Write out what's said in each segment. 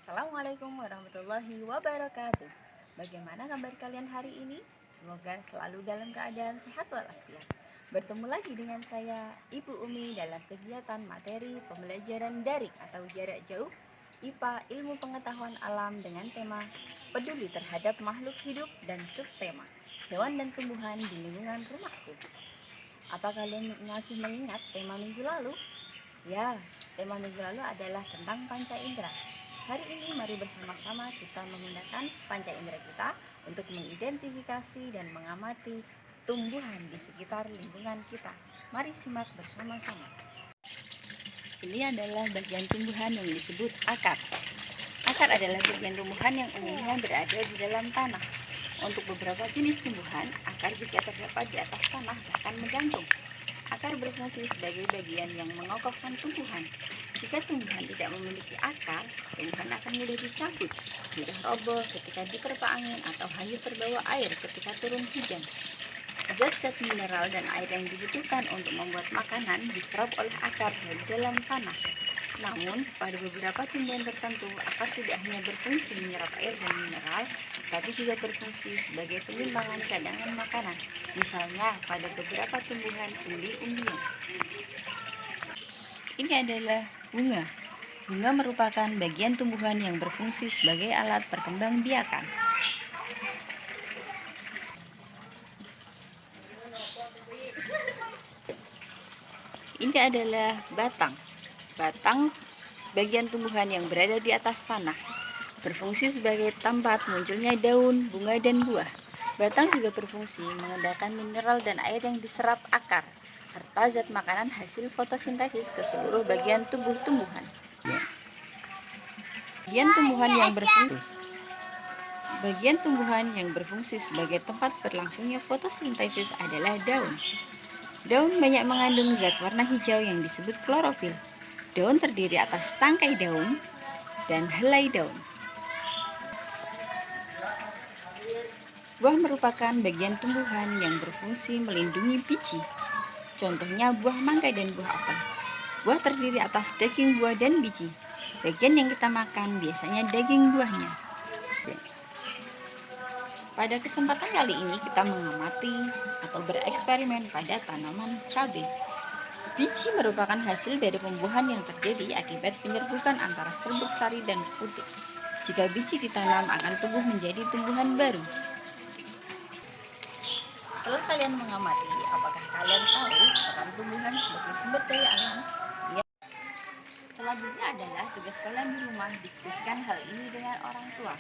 Assalamualaikum warahmatullahi wabarakatuh. Bagaimana kabar kalian hari ini? Semoga selalu dalam keadaan sehat walafiat. Bertemu lagi dengan saya, Ibu Umi, dalam kegiatan materi pembelajaran daring atau jarak jauh IPA Ilmu Pengetahuan Alam dengan tema peduli terhadap makhluk hidup dan subtema hewan dan tumbuhan di lingkungan rumahku. Apa kalian masih mengingat tema minggu lalu? Ya, tema minggu lalu adalah tentang panca indera. Hari ini mari bersama-sama kita menggunakan panca indera kita untuk mengidentifikasi dan mengamati tumbuhan di sekitar lingkungan kita. Mari simak bersama-sama. Ini adalah bagian tumbuhan yang disebut akar. Akar adalah bagian tumbuhan yang umumnya berada di dalam tanah. Untuk beberapa jenis tumbuhan, akar juga terdapat di atas tanah bahkan menggantung. Akar berfungsi sebagai bagian yang mengokohkan tumbuhan. Jika tumbuhan tidak memiliki akar, tumbuhan akan mudah dicabut, mudah roboh ketika diterpa angin atau hanyut terbawa air ketika turun hujan. Zat-zat mineral dan air yang dibutuhkan untuk membuat makanan diserap oleh akar dari dalam tanah. Namun, pada beberapa tumbuhan tertentu, akar tidak hanya berfungsi menyerap air dan mineral, tapi juga berfungsi sebagai penyimpangan cadangan makanan. Misalnya, pada beberapa tumbuhan umbi-umbian. Ini adalah bunga. Bunga merupakan bagian tumbuhan yang berfungsi sebagai alat perkembangbiakan. Ini adalah batang. Batang bagian tumbuhan yang berada di atas tanah, berfungsi sebagai tempat munculnya daun, bunga, dan buah. Batang juga berfungsi mengendalikan mineral dan air yang diserap akar, serta zat makanan hasil fotosintesis ke seluruh bagian tubuh tumbuhan. Bagian tumbuhan yang berfungsi sebagai tempat berlangsungnya fotosintesis adalah daun. Daun banyak mengandung zat warna hijau yang disebut klorofil. Daun terdiri atas tangkai daun dan helai daun. Buah merupakan bagian tumbuhan yang berfungsi melindungi biji. Contohnya buah mangga dan buah apel. Buah terdiri atas daging buah dan biji. Bagian yang kita makan biasanya daging buahnya. Pada kesempatan kali ini kita mengamati atau bereksperimen pada tanaman cabai. Biji merupakan hasil dari pembuahan yang terjadi akibat penyerbukan antara serbuk sari dan putih. Jika biji ditanam akan tumbuh menjadi tumbuhan baru. Setelah kalian mengamati, apakah kalian tahu peran tumbuhan sebagai sumber daya alam? Ya. Selanjutnya adalah tugas kalian di rumah, diskusikan hal ini dengan orang tua.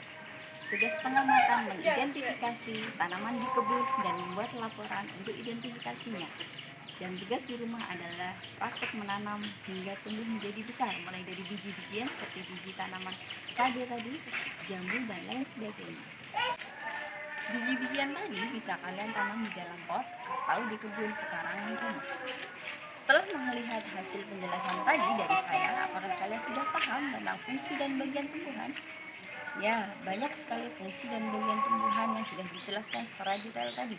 Tugas pengamatan mengidentifikasi tanaman di kebun dan membuat laporan untuk identifikasinya. Dan tugas di rumah adalah praktek menanam hingga tumbuh menjadi besar, mulai dari biji-bijian seperti biji tanaman cabai tadi, jambu, dan lain sebagainya. Biji-bijian tadi bisa kalian tanam di dalam pot atau di kebun pekarangan rumah. Setelah melihat hasil penjelasan tadi dari saya, apakah kalian sudah paham tentang fungsi dan bagian tumbuhan? Ya, banyak sekali fungsi dan bagian tumbuhan yang sudah dijelaskan secara detail tadi.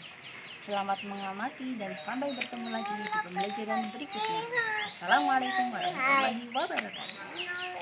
Selamat mengamati dan sampai bertemu lagi di pembelajaran berikutnya. Assalamualaikum warahmatullahi wabarakatuh.